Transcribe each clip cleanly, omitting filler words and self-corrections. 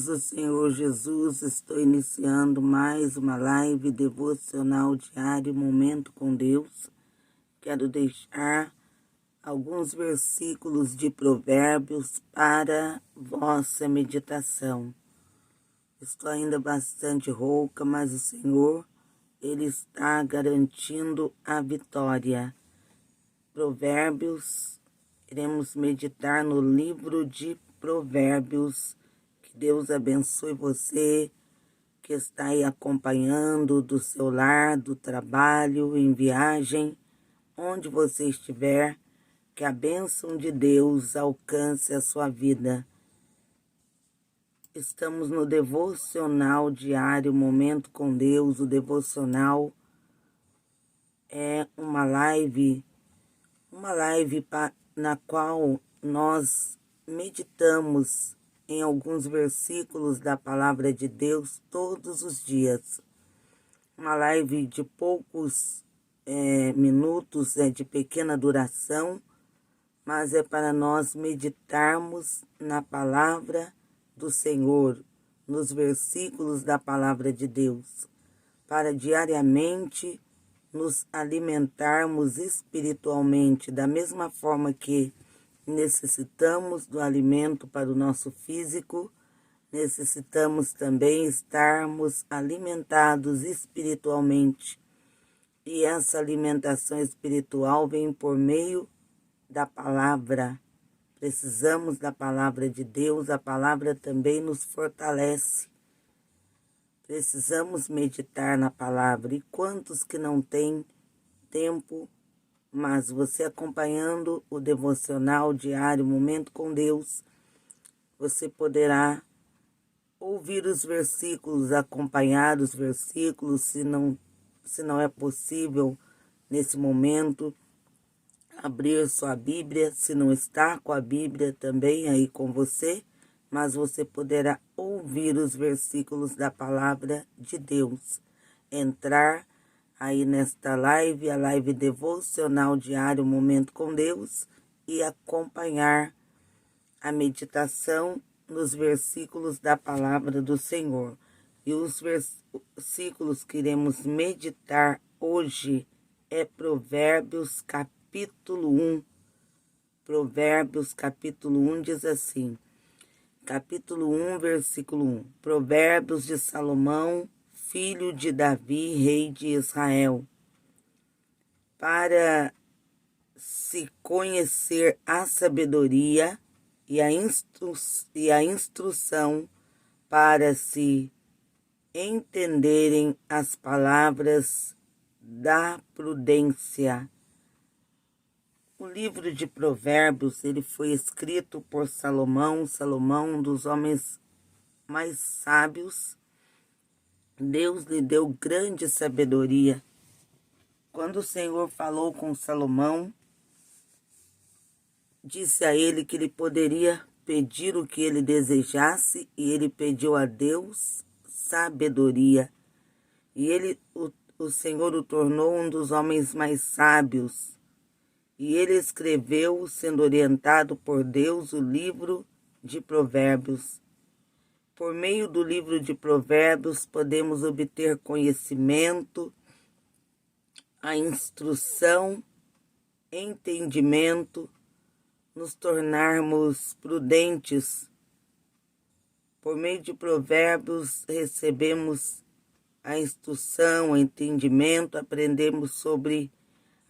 do Senhor Jesus, estou iniciando mais uma live devocional diária, Momento com Deus. Quero deixar alguns versículos de Provérbios para vossa meditação. Estou ainda bastante rouca, mas o Senhor, Ele está garantindo a vitória. Provérbios, iremos meditar no livro de Provérbios. Que Deus abençoe você que está aí acompanhando do seu lar, do trabalho, em viagem, onde você estiver, que a bênção de Deus alcance a sua vida. Estamos no devocional diário, Momento com Deus. O devocional é uma live na qual nós meditamos em alguns versículos da palavra de Deus todos os dias. Uma live de poucos minutos, de pequena duração, mas é para nós meditarmos na palavra do Senhor, nos versículos da palavra de Deus, para diariamente nos alimentarmos espiritualmente, da mesma forma que necessitamos do alimento para o nosso físico, necessitamos também estarmos alimentados espiritualmente. E essa alimentação espiritual vem por meio da palavra. Precisamos da palavra de Deus, a palavra também nos fortalece. Precisamos meditar na palavra. E quantos que não têm tempo, mas você acompanhando o devocional diário, Momento com Deus, você poderá ouvir os versículos, acompanhar os versículos, se não é possível nesse momento, abrir sua Bíblia, se não está com a Bíblia também aí com você, mas você poderá ouvir os versículos da palavra de Deus. Entrar aí nesta live, a live devocional diário, Momento com Deus, e acompanhar a meditação nos versículos da palavra do Senhor. E os versículos que iremos meditar hoje é Provérbios capítulo 1. Provérbios capítulo 1 diz assim, capítulo 1, versículo 1. Provérbios de Salomão, filho de Davi, rei de Israel. Para se conhecer a sabedoria e a instrução, para se entenderem as palavras da prudência. O livro de Provérbios, ele foi escrito por Salomão, um dos homens mais sábios. Deus lhe deu grande sabedoria. Quando o Senhor falou com Salomão, disse a ele que ele poderia pedir o que ele desejasse, e ele pediu a Deus sabedoria. E o Senhor o tornou um dos homens mais sábios. E ele escreveu, sendo orientado por Deus, o livro de Provérbios. Por meio do livro de Provérbios, podemos obter conhecimento, a instrução, entendimento, nos tornarmos prudentes. Por meio de Provérbios, recebemos a instrução, o entendimento, aprendemos sobre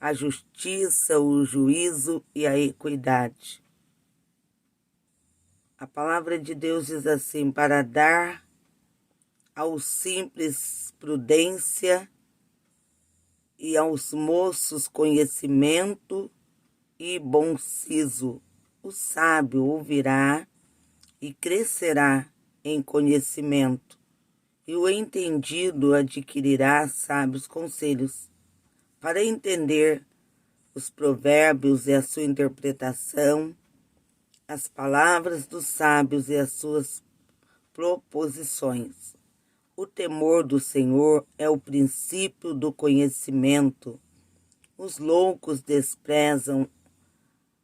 a justiça, o juízo e a equidade. A palavra de Deus diz assim, para dar aos simples prudência e aos moços conhecimento e bom siso. O sábio ouvirá e crescerá em conhecimento, e o entendido adquirirá sábios conselhos. Para entender os provérbios e a sua interpretação, as palavras dos sábios e as suas proposições. O temor do Senhor é o princípio do conhecimento. Os loucos desprezam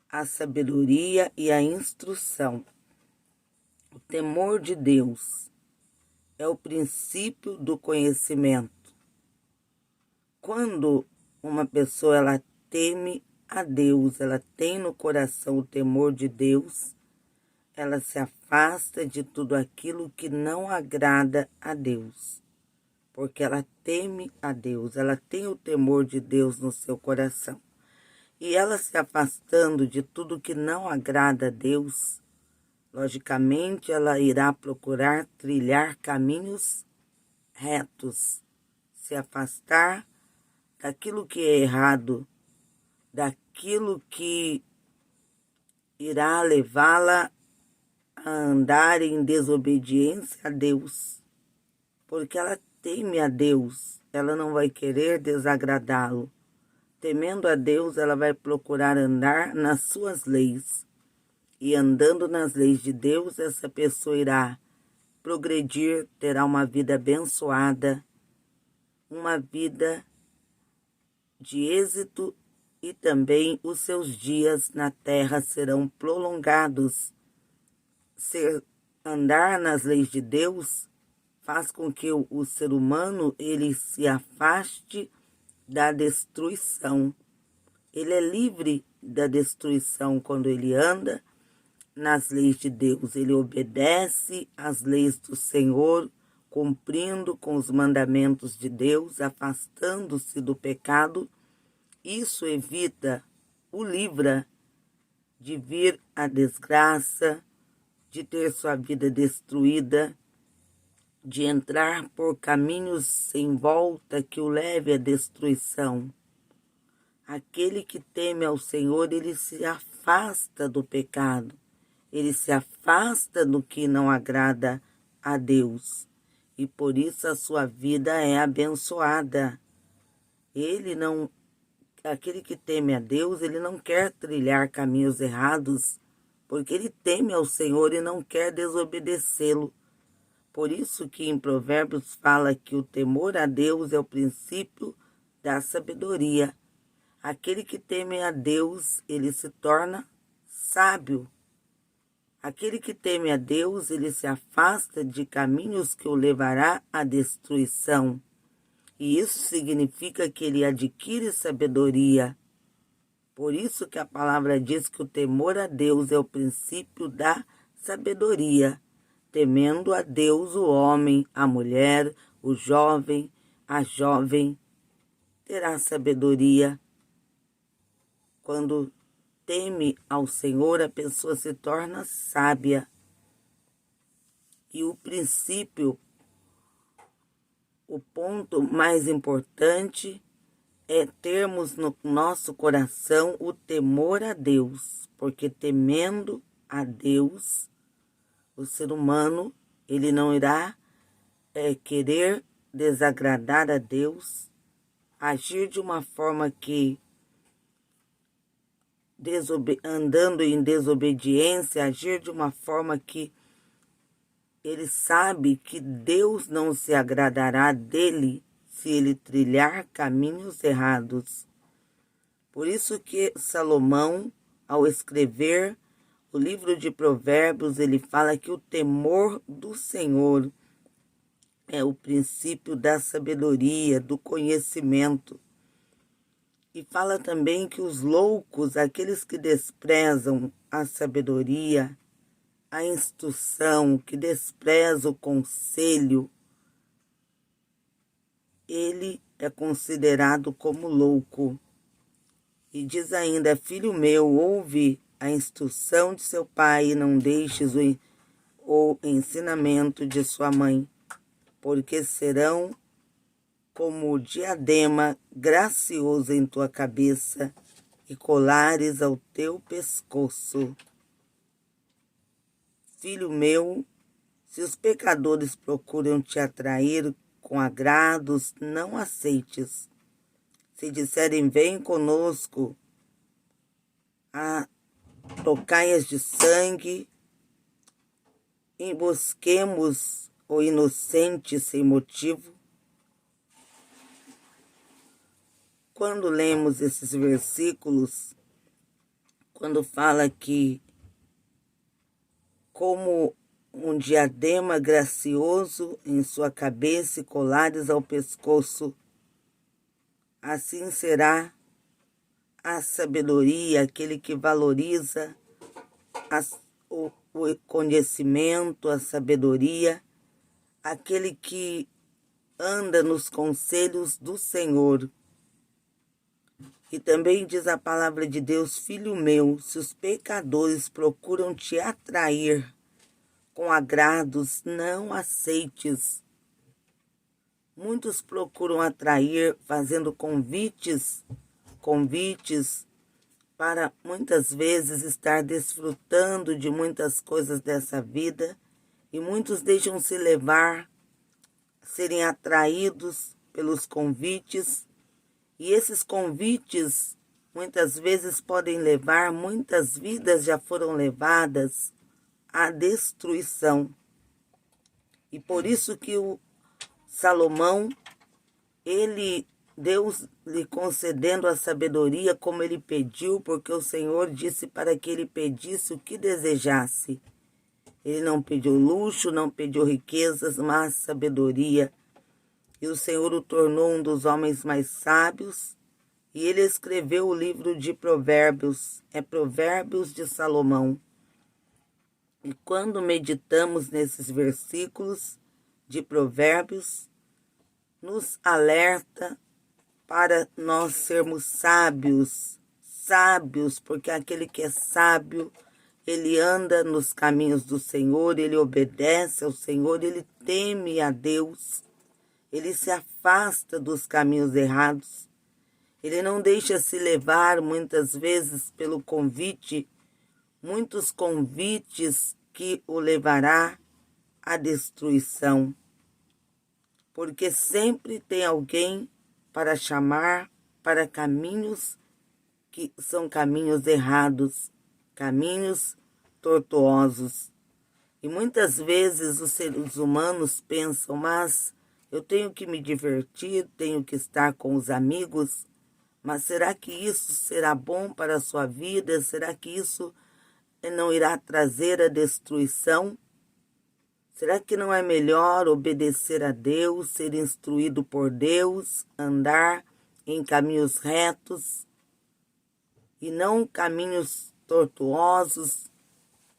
a sabedoria e a instrução. O temor de Deus é o princípio do conhecimento. Quando uma pessoa ela teme a Deus, ela tem no coração o temor de Deus, ela se afasta de tudo aquilo que não agrada a Deus, porque ela teme a Deus, ela tem o temor de Deus no seu coração. E ela se afastando de tudo que não agrada a Deus, logicamente ela irá procurar trilhar caminhos retos, se afastar daquilo que é errado, daquilo que irá levá-la a andar em desobediência a Deus, porque ela teme a Deus, ela não vai querer desagradá-lo. Temendo a Deus, ela vai procurar andar nas suas leis. E andando nas leis de Deus, essa pessoa irá progredir, terá uma vida abençoada, uma vida de êxito, e também os seus dias na terra serão prolongados. Andar nas leis de Deus faz com que o ser humano ele se afaste da destruição. Ele é livre da destruição quando ele anda nas leis de Deus. Ele obedece às leis do Senhor, cumprindo com os mandamentos de Deus, afastando-se do pecado. Isso evita, o livra de vir a desgraça, de ter sua vida destruída, de entrar por caminhos sem volta que o leve à destruição. Aquele que teme ao Senhor, ele se afasta do pecado, ele se afasta do que não agrada a Deus, e por isso a sua vida é abençoada. Aquele que teme a Deus, ele não quer trilhar caminhos errados, porque ele teme ao Senhor e não quer desobedecê-lo. Por isso que em Provérbios fala que o temor a Deus é o princípio da sabedoria. Aquele que teme a Deus, ele se torna sábio. Aquele que teme a Deus, ele se afasta de caminhos que o levará à destruição. E isso significa que ele adquire sabedoria. Por isso que a palavra diz que o temor a Deus é o princípio da sabedoria. Temendo a Deus, o homem, a mulher, o jovem, a jovem, terá sabedoria. Quando teme ao Senhor, a pessoa se torna sábia. E o princípio, o ponto mais importante é termos no nosso coração o temor a Deus, porque temendo a Deus, o ser humano, ele não irá querer desagradar a Deus, agir de uma forma que, andando em desobediência, agir de uma forma que ele sabe que Deus não se agradará dele se ele trilhar caminhos errados. Por isso que Salomão, ao escrever o livro de Provérbios, ele fala que o temor do Senhor é o princípio da sabedoria, do conhecimento. E fala também que os loucos, aqueles que desprezam a sabedoria, a instrução, que desprezam o conselho, ele é considerado como louco. E diz ainda: filho meu, ouve a instrução de seu pai e não deixes o ensinamento de sua mãe, porque serão como o diadema gracioso em tua cabeça e colares ao teu pescoço. Filho meu, se os pecadores procuram te atrair com agrados, não aceites. Se disserem, vem conosco a tocaias de sangue, embosquemos o inocente sem motivo. Quando lemos esses versículos, quando fala que como um diadema gracioso em sua cabeça e colares ao pescoço. Assim será a sabedoria, aquele que valoriza o conhecimento, a sabedoria, aquele que anda nos conselhos do Senhor. E também diz a palavra de Deus: filho meu, se os pecadores procuram te atrair com agrados, não aceites. Muitos procuram atrair fazendo convites para muitas vezes estar desfrutando de muitas coisas dessa vida, e muitos deixam-se levar, serem atraídos pelos convites, e esses convites muitas vezes podem levar, muitas vidas já foram levadas à destruição. E por isso que o Salomão, Deus lhe concedendo a sabedoria como ele pediu, porque o Senhor disse para que ele pedisse o que desejasse. Ele não pediu luxo, não pediu riquezas, mas sabedoria. E o Senhor o tornou um dos homens mais sábios, e ele escreveu o livro de Provérbios, Provérbios de Salomão. E quando meditamos nesses versículos de Provérbios, nos alerta para nós sermos sábios, porque aquele que é sábio, ele anda nos caminhos do Senhor, ele obedece ao Senhor, ele teme a Deus, ele se afasta dos caminhos errados, ele não deixa se levar muitas vezes pelo convite, muitos convites que o levará à destruição, porque sempre tem alguém para chamar para caminhos que são caminhos errados, caminhos tortuosos. E muitas vezes os seres humanos pensam, mas eu tenho que me divertir, tenho que estar com os amigos, mas será que isso será bom para a sua vida? Será que isso não irá trazer a destruição? Será que não é melhor obedecer a Deus, ser instruído por Deus, andar em caminhos retos e não caminhos tortuosos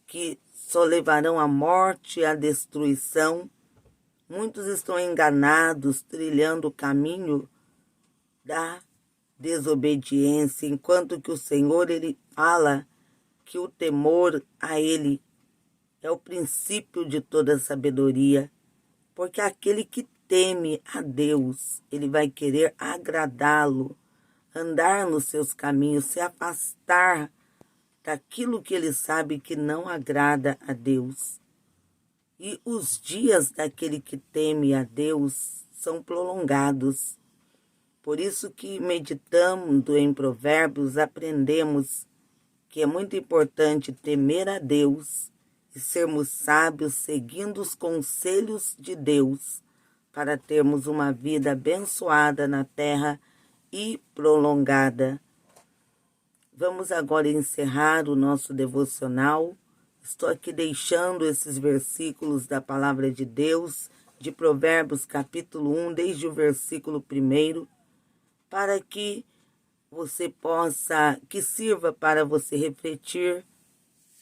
que só levarão à morte e à destruição? Muitos estão enganados, trilhando o caminho da desobediência, enquanto que o Senhor, ele fala que o temor a ele é o princípio de toda sabedoria, porque aquele que teme a Deus, ele vai querer agradá-lo, andar nos seus caminhos, se afastar daquilo que ele sabe que não agrada a Deus. E os dias daquele que teme a Deus são prolongados. Por isso que, meditando em Provérbios, aprendemos que é muito importante temer a Deus e sermos sábios seguindo os conselhos de Deus para termos uma vida abençoada na terra e prolongada. Vamos agora encerrar o nosso devocional. Estou aqui deixando esses versículos da palavra de Deus, de Provérbios capítulo 1, desde o versículo 1, para que você possa, que sirva para você refletir,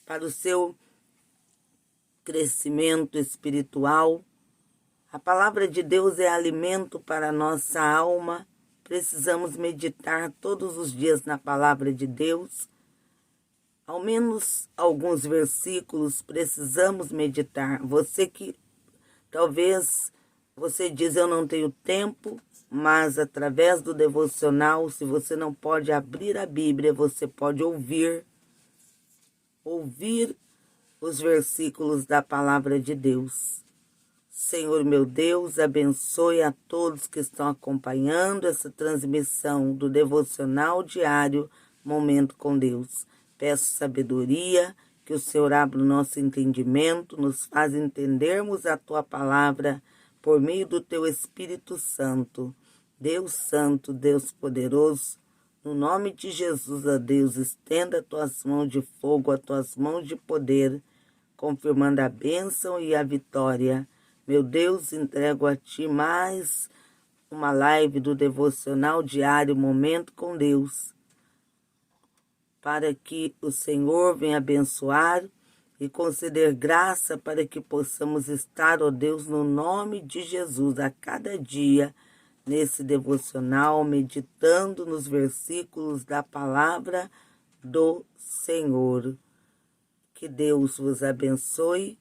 para o seu crescimento espiritual. A palavra de Deus é alimento para a nossa alma. Precisamos meditar todos os dias na palavra de Deus. Ao menos alguns versículos precisamos meditar. Você que talvez você diz, eu não tenho tempo, mas através do devocional, se você não pode abrir a Bíblia, você pode ouvir os versículos da palavra de Deus. Senhor meu Deus, abençoe a todos que estão acompanhando essa transmissão do devocional diário Momento com Deus. Peço sabedoria, que o Senhor abra o nosso entendimento, nos faz entendermos a Tua palavra por meio do Teu Espírito Santo. Deus Santo, Deus poderoso, no nome de Jesus, ó Deus, estenda as Tuas mãos de fogo, as Tuas mãos de poder, confirmando a bênção e a vitória. Meu Deus, entrego a Ti mais uma live do Devocional Diário Momento com Deus, para que o Senhor venha abençoar e conceder graça para que possamos estar, ó Deus, no nome de Jesus, a cada dia, nesse devocional, meditando nos versículos da palavra do Senhor. Que Deus vos abençoe.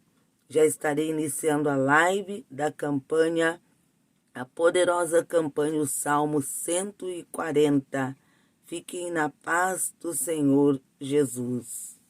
Já estarei iniciando a live da campanha, a poderosa campanha, o Salmo 140. Fiquem na paz do Senhor Jesus.